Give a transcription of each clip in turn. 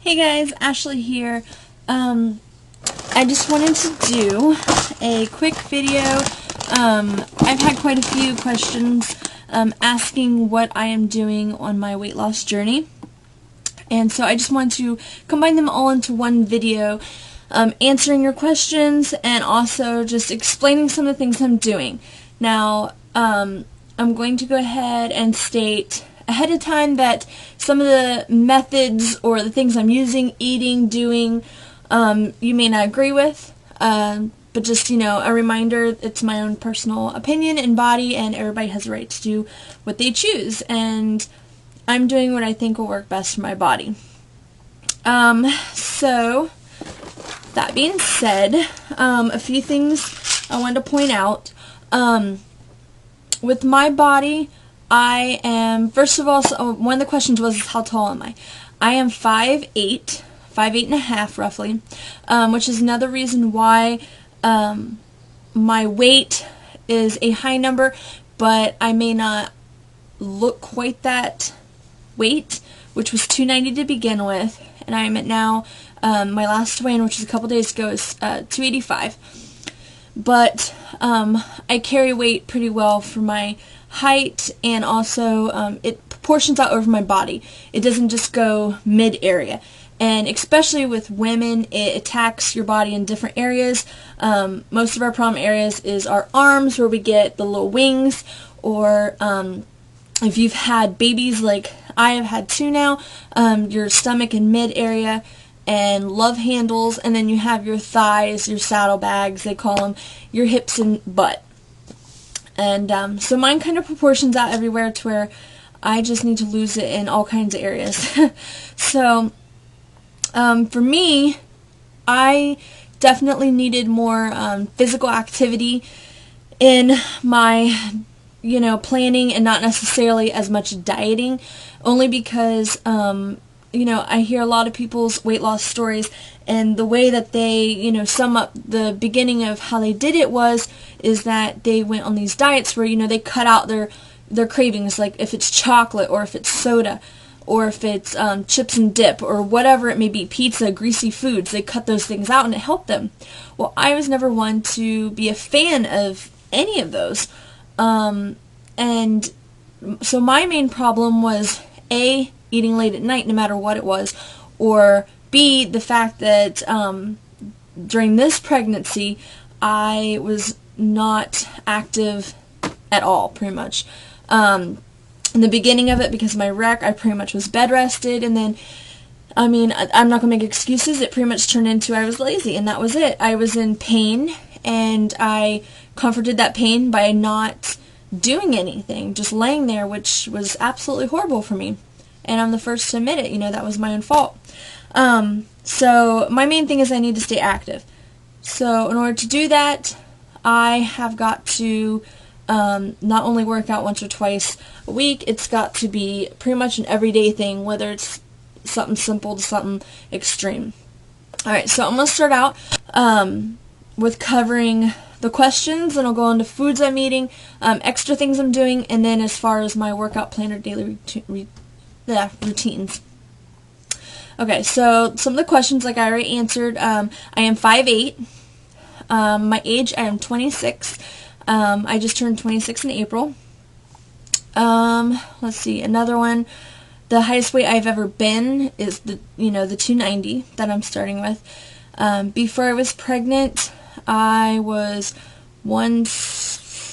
Hey guys, Ashley here. I just wanted to do a quick video. I've had quite a few questions asking what I am doing on my weight loss journey. And so I just wanted to combine them all into one video, answering your questions and also just explaining some of the things I'm doing. Now, I'm going to go ahead and state ahead of time that some of the methods or the things I'm using, eating, doing, you may not agree with, but just, a reminder, it's my own personal opinion and body, and everybody has a right to do what they choose, and I'm doing what I think will work best for my body. So, that being said, a few things I wanted to point out. With my body, I am, first of all, one of the questions was, how tall am I? I am 5'8", 5'8.5" roughly, which is another reason why my weight is a high number, but I may not look quite that weight, which was 290 to begin with, and I am at now, my last weigh-in, which was a couple days ago, is 285. But I carry weight pretty well for my height, and also it proportions out over my body. It doesn't just go mid-area. And especially with women, it attacks your body in different areas. Most of our problem areas is our arms, where we get the little wings, or if you've had babies like I have had two now, your stomach and mid-area, and love handles, and then you have your thighs, your saddlebags, they call them, your hips and butt. And so mine kind of proportions out everywhere to where I just need to lose it in all kinds of areas. So for me, I definitely needed more physical activity in my planning, and not necessarily as much dieting, only because I hear a lot of people's weight loss stories, and the way that they, sum up the beginning of how they did it is that they went on these diets where, they cut out their cravings, like if it's chocolate, or if it's soda, or if it's chips and dip, or whatever it may be, pizza, greasy foods, they cut those things out and it helped them. Well, I was never one to be a fan of any of those. And so my main problem was, A, eating late at night no matter what it was, or B, the fact that during this pregnancy I was not active at all, pretty much. In the beginning of it, because of my wreck, I pretty much was bed rested, and then, I'm not going to make excuses, it pretty much turned into I was lazy, and that was it. I was in pain, and I comforted that pain by not doing anything, just laying there, which was absolutely horrible for me. And I'm the first to admit it, that was my own fault. So my main thing is I need to stay active. So in order to do that, I have got to not only work out once or twice a week, it's got to be pretty much an everyday thing, whether it's something simple to something extreme. Alright, so I'm going to start out with covering the questions, and I'll go into foods I'm eating, extra things I'm doing, and then as far as my workout plan or daily routines. Okay, so some of the questions, like I already answered, I am 5'8". My age, I am 26. I just turned 26 in April. Let's see, another one. The highest weight I've ever been is the 290 that I'm starting with. Before I was pregnant, I was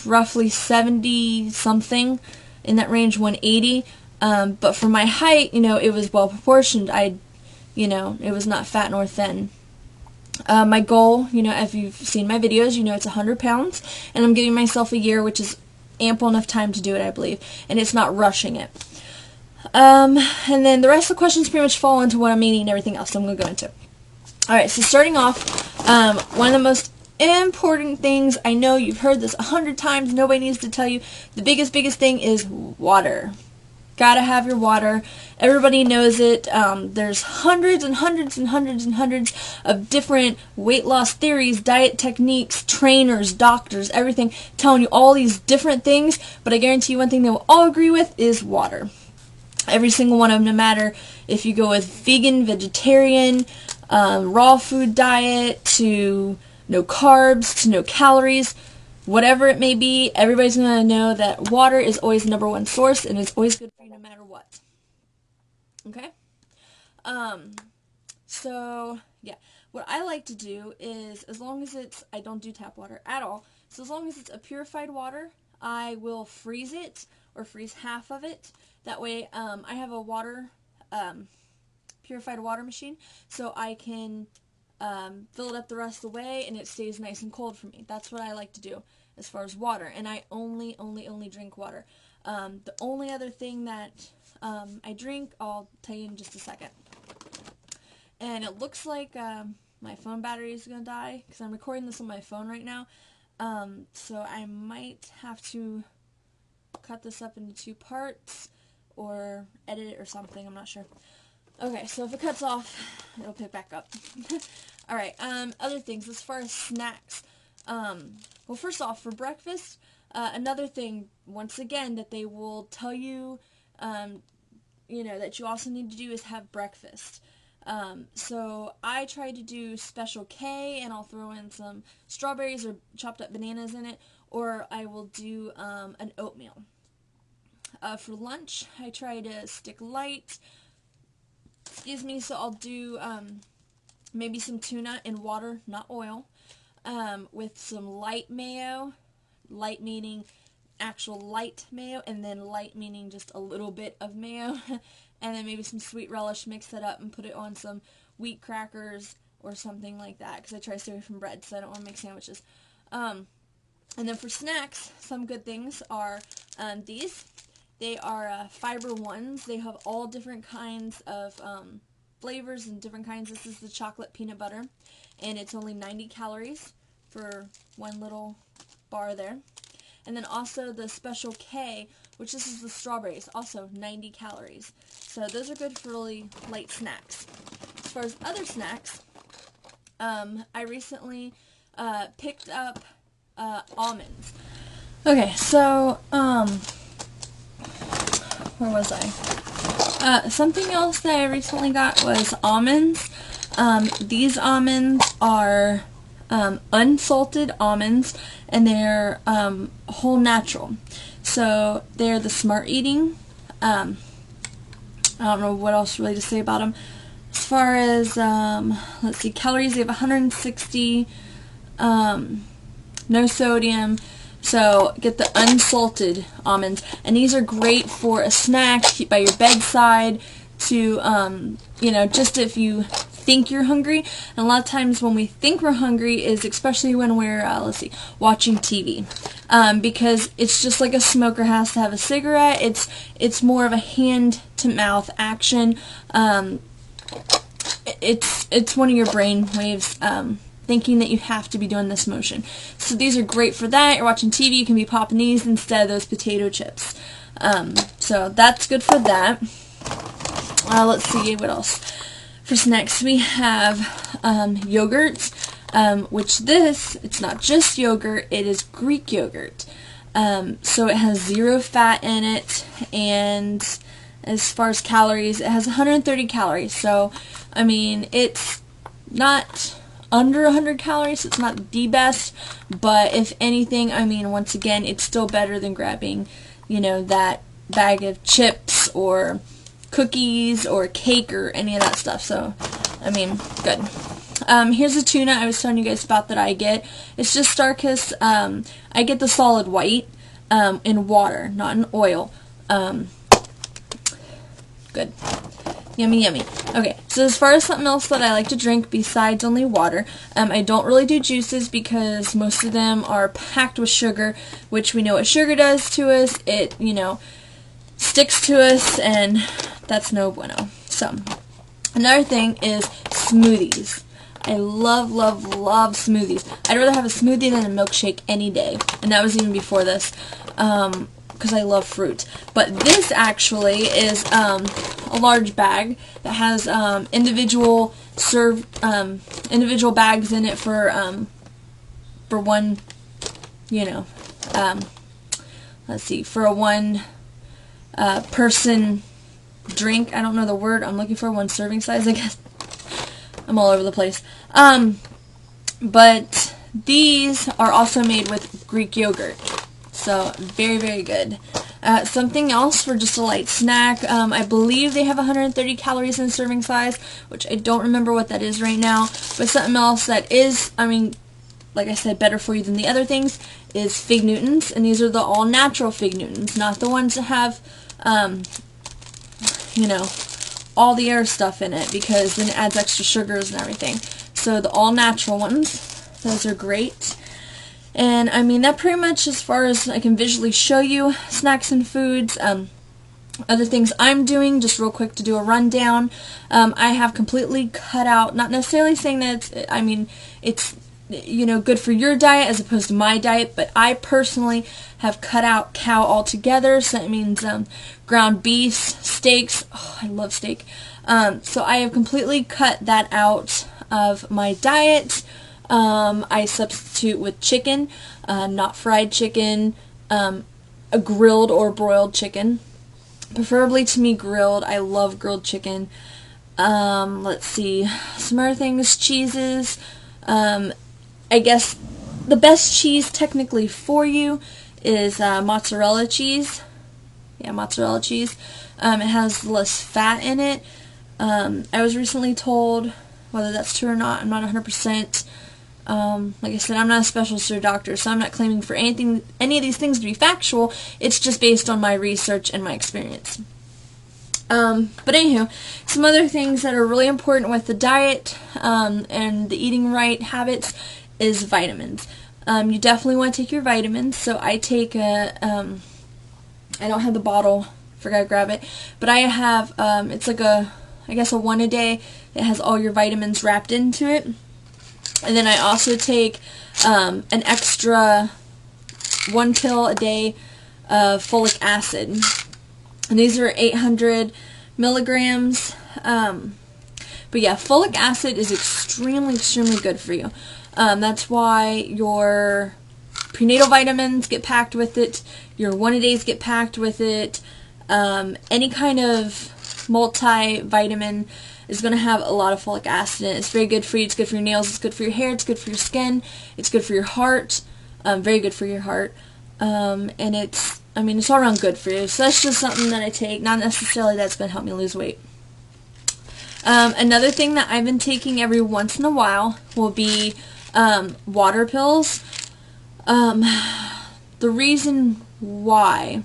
roughly 70 something, in that range, 180. But for my height, it was well proportioned. It was not fat nor thin. My goal, if you've seen my videos, it's 100 pounds, and I'm giving myself a year, which is ample enough time to do it, I believe, and it's not rushing it. And then the rest of the questions pretty much fall into what I'm eating and everything else, so I'm going to go into. Alright, so starting off, one of the most important things, I know you've heard this 100 times, nobody needs to tell you, the biggest thing is water. Gotta have your water. Everybody knows it. There's hundreds and hundreds and hundreds and hundreds of different weight loss theories, diet techniques, trainers, doctors, everything telling you all these different things, but I guarantee you one thing they will all agree with is water. Every single one of them, no matter if you go with vegan, vegetarian, raw food diet, to no carbs, to no calories, whatever it may be, everybody's going to know that water is always the number one source, and it's always good for you no matter what. Okay? So, yeah. What I like to do is, as long as I don't do tap water at all, so as long as it's a purified water, I will freeze it, or freeze half of it. That way, I have a purified water machine, so I can fill it up the rest of the way, and it stays nice and cold for me. That's what I like to do as far as water, and I only drink water. The only other thing that I drink, I'll tell you in just a second. And it looks like my phone battery is going to die, because I'm recording this on my phone right now, so I might have to cut this up into 2 parts, or edit it or something, I'm not sure. Okay, so if it cuts off, it'll pick back up. Alright, other things, as far as snacks. Well, first off, for breakfast, another thing, once again, that they will tell you, that you also need to do is have breakfast. So I try to do Special K, and I'll throw in some strawberries or chopped up bananas in it, or I will do an oatmeal. For lunch, I try to stick light. So I'll do maybe some tuna in water, not oil, with some light mayo, light meaning actual light mayo, and then light meaning just a little bit of mayo, and then maybe some sweet relish, mix that up and put it on some wheat crackers or something like that, because I try to stay away from bread, so I don't want to make sandwiches. And then for snacks, some good things are these. They are Fiber Ones. They have all different kinds of flavors and different kinds. This is the chocolate peanut butter, and it's only 90 calories for one little bar there. And then also the Special K, which this is the strawberries, also 90 calories. So those are good for really light snacks. As far as other snacks, I recently picked up almonds. Okay, so where was I? Something else that I recently got was almonds. These almonds are unsalted almonds, and they're whole natural. So they're the Smart Eating. I don't know what else really to say about them. As far as, let's see, calories, they have 160, no sodium. So get the unsalted almonds, and these are great for a snack, keep by your bedside, to, just if you think you're hungry. And a lot of times when we think we're hungry is especially when we're, watching TV. Because it's just like a smoker has to have a cigarette. It's more of a hand-to-mouth action. It's one of your brain waves, thinking that you have to be doing this motion. So these are great for that. You're watching TV, you can be popping these instead of those potato chips. So that's good for that. Let's see, what else? For snacks, we have yogurt, which it's not just yogurt, it is Greek yogurt. So it has 0 fat in it, and as far as calories, it has 130 calories. So, it's not under 100 calories, so it's not the best, but if anything, once again, it's still better than grabbing, that bag of chips or cookies or cake or any of that stuff. So, good. Here's a tuna I was telling you guys about that I get. It's just Starkist. I get the solid white in water, not in oil. Good. Yummy, yummy. Okay, so as far as something else that I like to drink besides only water, I don't really do juices because most of them are packed with sugar, which we know what sugar does to us. It, sticks to us, and that's no bueno. So, another thing is smoothies. I love, love, love smoothies. I'd rather have a smoothie than a milkshake any day, and that was even before this. Because I love fruit. But this actually is a large bag that has individual bags in it for one, let's see, for a one person drink. I don't know the word I'm looking for. 1 serving size, I guess. I'm all over the place. But these are also made with Greek yogurt. So, very, very good. Something else for just a light snack. I believe they have 130 calories in serving size, which I don't remember what that is right now. But something else that is, I mean, like I said, better for you than the other things, is Fig Newtons. And these are the all-natural Fig Newtons, not the ones that have, you know, all the air stuff in it, because then it adds extra sugars and everything. So the all-natural ones, those are great. And I mean, that pretty much, as far as I can visually show you, snacks and foods. Other things I'm doing, just real quick to do a rundown. I have completely cut out, not necessarily saying that it's, I mean, it's, you know, good for your diet as opposed to my diet, but I personally have cut out cow altogether. So that means ground beefs, steaks. Oh, I love steak. So I have completely cut that out of my diet. I substitute with chicken, not fried chicken, a grilled or broiled chicken. Preferably to me grilled. I love grilled chicken. Let's see, some other things, cheeses. I guess the best cheese technically for you is mozzarella cheese. Yeah, mozzarella cheese. It has less fat in it. I was recently told, whether that's true or not, I'm not 100%. Like I said, I'm not a specialist or a doctor, so I'm not claiming for any of these things to be factual. It's just based on my research and my experience. But anywho, some other things that are really important with the diet and the eating right habits is vitamins. You definitely want to take your vitamins. So I take I don't have the bottle, forgot to grab it, but I have it's like I guess a 1 a day. It has all your vitamins wrapped into it. And then I also take an extra 1 pill a day of folic acid. And these are 800 milligrams. But yeah, folic acid is extremely, extremely good for you. That's why your prenatal vitamins get packed with it. Your 1 a days get packed with it. Any kind of multivitamin is going to have a lot of folic acid in it. It's very good for you. It's good for your nails. It's good for your hair. It's good for your skin. It's good for your heart. Very good for your heart. And it's, I mean, it's all around good for you. So that's just something that I take. Not necessarily that's going to help me lose weight. Another thing that I've been taking every once in a while will be water pills. The reason why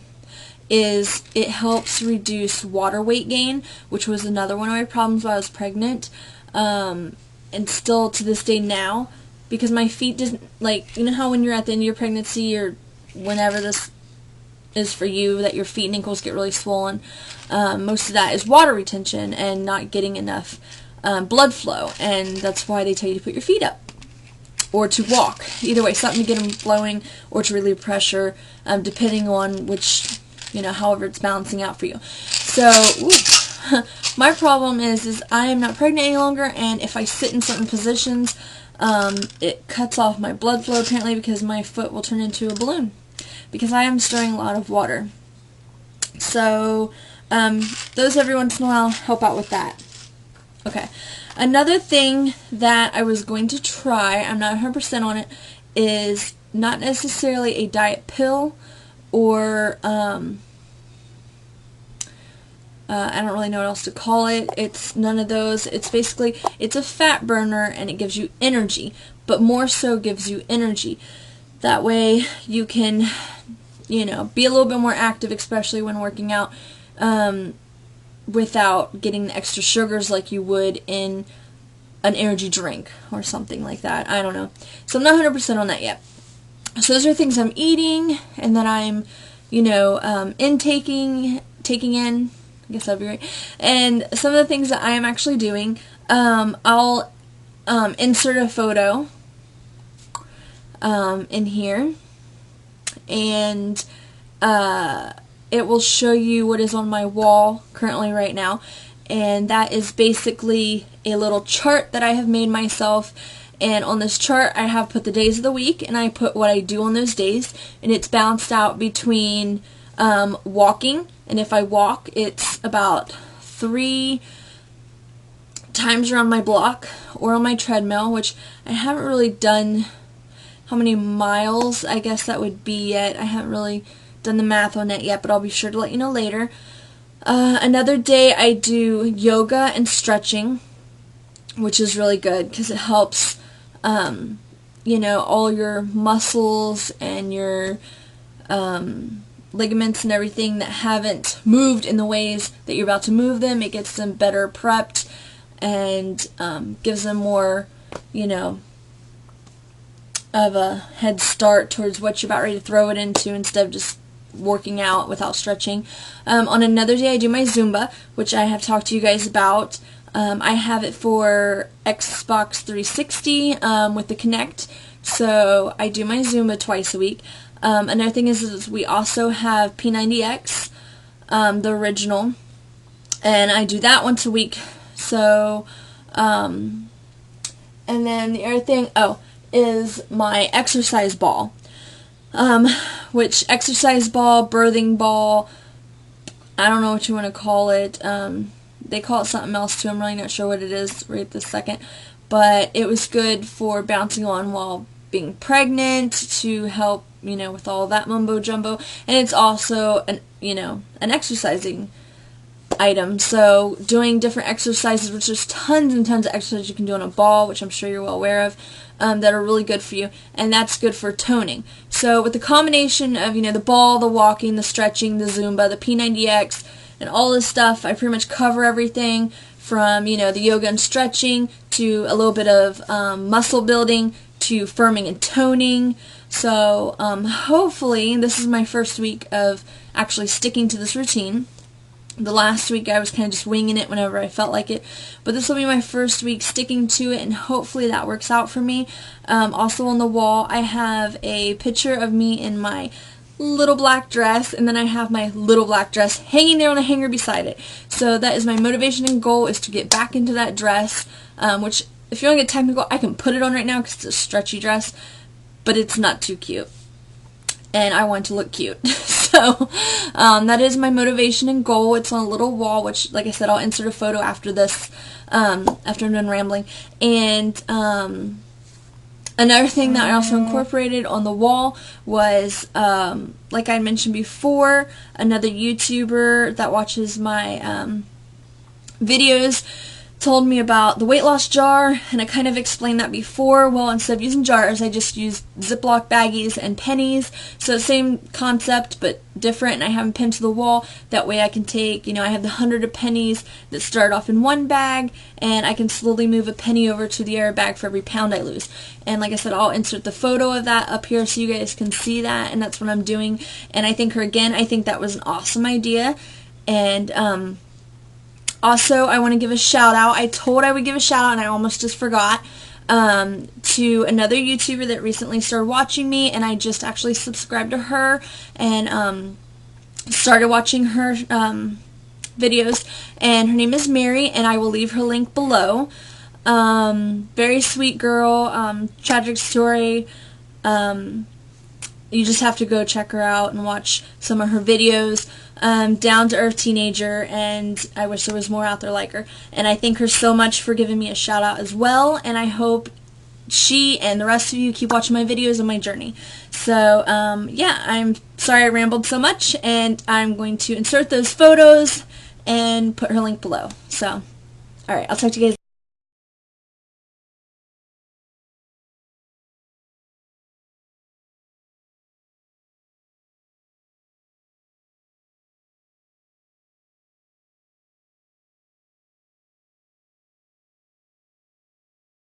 is it helps reduce water weight gain, which was another one of my problems while I was pregnant, and still to this day now, because my feet didn't, like, you know how when you're at the end of your pregnancy, or whenever this is for you, that your feet and ankles get really swollen. Most of that is water retention and not getting enough blood flow, and that's why they tell you to put your feet up or to walk. Either way, something to get them flowing or to relieve pressure, depending on which, you know, however it's balancing out for you. So, my problem is I am not pregnant any longer, and if I sit in certain positions, it cuts off my blood flow apparently, because my foot will turn into a balloon, because I am storing a lot of water. So, those every once in a while help out with that. Okay. Another thing that I was going to try, I'm not 100% on it, is not necessarily a diet pill or, I don't really know what else to call it. It's none of those. It's basically, it's a fat burner and it gives you energy, but more so gives you energy. That way you can, you know, be a little bit more active, especially when working out, without getting the extra sugars like you would in an energy drink or something like that. I don't know. So I'm not 100% on that yet. So those are things I'm eating and that I'm, you know, taking in. I guess that'd be right. And some of the things that I am actually doing, I'll insert a photo in here, and it will show you what is on my wall currently right now, and that is basically a little chart that I have made myself. And on this chart I have put the days of the week, and I put what I do on those days, and it's balanced out between walking, and if I walk it's about 3 times around my block or on my treadmill, which I haven't really done how many miles I guess that would be yet. I haven't really done the math on it yet, but I'll be sure to let you know later. Another day I do yoga and stretching, which is really good because it helps, you know, all your muscles and your ligaments and everything that haven't moved in the ways that you're about to move them. It gets them better prepped and gives them more, you know, of a head start towards what you're about ready to throw it into instead of just working out without stretching. On another day I do my Zumba, which I have talked to you guys about. I have it for Xbox 360 with the Kinect, so I do my Zumba twice a week. Another thing is we also have P90X, the original, and I do that once a week. So, and then the other thing, is my exercise ball, which exercise ball, birthing ball, I don't know what you want to call it. They call it something else too. I'm really not sure what it is right this second, but it was good for bouncing on while being pregnant to help, you know, with all that mumbo jumbo, and it's also an, you know, an exercising item. So doing different exercises, which there's tons and tons of exercises you can do on a ball, which I'm sure you're well aware of, that are really good for you, and that's good for toning. So with the combination of, you know, the ball, the walking, the stretching, the Zumba, the P90X, and all this stuff, I pretty much cover everything from, you know, the yoga and stretching to a little bit of muscle building to firming and toning. So hopefully this is my first week of actually sticking to this routine. The last week I was kind of just winging it whenever I felt like it, but this will be my first week sticking to it, and hopefully that works out for me. Also on the wall I have a picture of me in my little black dress, and then I have my little black dress hanging there on a hanger beside it. So that is my motivation and goal, is to get back into that dress, which, if you want to get technical, I can put it on right now because it's a stretchy dress, but it's not too cute, and I want to look cute. So that is my motivation and goal. It's on a little wall, which, like I said, I'll insert a photo after this, after I'm done rambling. And another thing that I also incorporated on the wall was, like I mentioned before, another YouTuber that watches my videos told me about the weight loss jar, and I kind of explained that before. Well, instead of using jars, I just use Ziploc baggies and pennies. So same concept, but different, and I have them pinned to the wall. That way I can take, you know, I have the 100 of pennies that start off in one bag, and I can slowly move a penny over to the other bag for every pound I lose. And like I said, I'll insert the photo of that up here so you guys can see that, and that's what I'm doing. And I think that was an awesome idea. And also, I want to give a shout out. I told I would give a shout out and I almost just forgot, to another YouTuber that recently started watching me, and I just actually subscribed to her and started watching her videos, and her name is Mary, and I will leave her link below. Very sweet girl, tragic story. You just have to go check her out and watch some of her videos. Down-to-earth teenager, and I wish there was more out there like her. And I thank her so much for giving me a shout out as well, and I hope she and the rest of you keep watching my videos and my journey. So yeah, I'm sorry I rambled so much, and I'm going to insert those photos and put her link below. So alright, I'll talk to you guys.